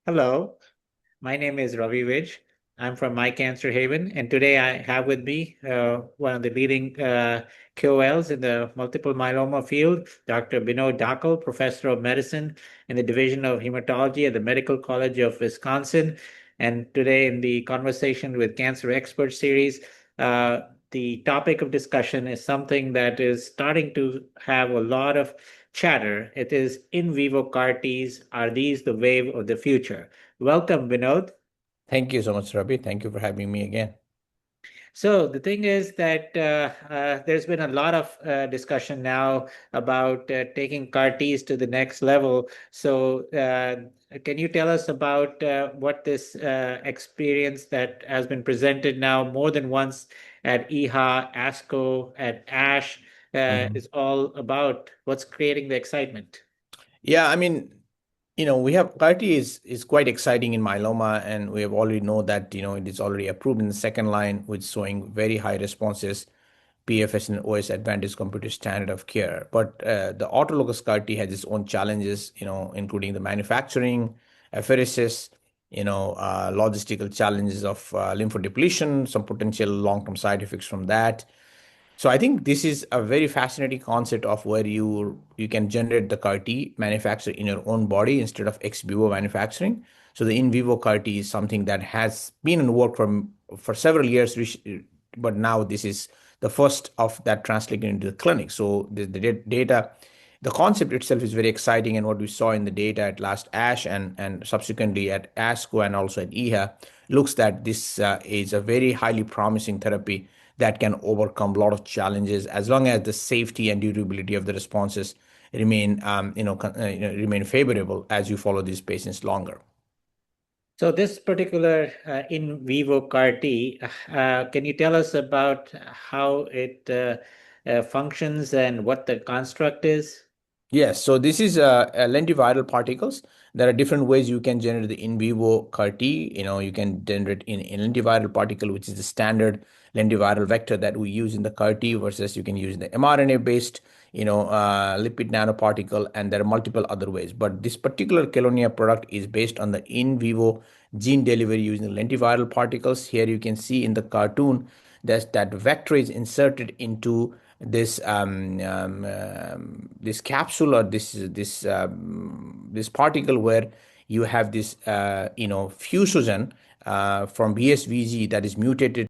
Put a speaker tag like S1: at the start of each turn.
S1: Hello, my name is Ravi Vij. I'm from My Cancer Haven, and today I have with me one of the leading KOLs in the multiple myeloma field, Dr. Binod Dhakal, Professor of Medicine in the Division of Hematology at the Medical College of Wisconsin. And today, in the Conversation with Cancer Experts series, the topic of discussion is something that is starting to have a lot of chatter. It is in vivo CAR Ts. Are these the wave of the future? Welcome, Binod.
S2: Thank you so much, Rabi. Thank you for having me again.
S1: So the thing is that there's been a lot of discussion now about taking CAR Ts to the next level. So can you tell us about what this experience that has been presented now more than once at EHA, ASCO, at ASH
S2: Mhm.
S1: is all about? What's creating the excitement?
S2: Yeah, I mean, we have CAR-T is quite exciting in myeloma, and we have already know that it is already approved in the second line, with showing very high responses, PFS and OS advantage compared to standard of care. But the autologous CAR-T has its own challenges, including the manufacturing, apheresis, logistical challenges of lymphodepletion, some potential long-term side effects from that. So I think this is a very fascinating concept of where you can generate the CAR T, manufacture in your own body instead of ex vivo manufacturing. So the in vivo CAR T is something that has been in work for several years, but now this is the first of that translating into the clinic. So the data, the concept itself is very exciting, and what we saw in the data at last ASH and subsequently at ASCO and also at EHA looks that this is a very highly promising therapy that can overcome a lot of challenges as long as the safety and durability of the responses remain favorable as you follow these patients longer.
S1: So this particular in vivo CAR T, can you tell us about how it functions and what the construct is?
S2: Yes, so this is lentiviral particles. There are different ways you can generate the in vivo CAR T. You can generate in lentiviral particle, which is the standard lentiviral vector that we use in the CAR T, versus you can use the mRNA-based, lipid nanoparticle, and there are multiple other ways. But this particular Kelonia product is based on the in vivo gene delivery using lentiviral particles. Here you can see in the cartoon that vector is inserted into this capsule, or this particle, where you have this fusogen from VSVG that is mutated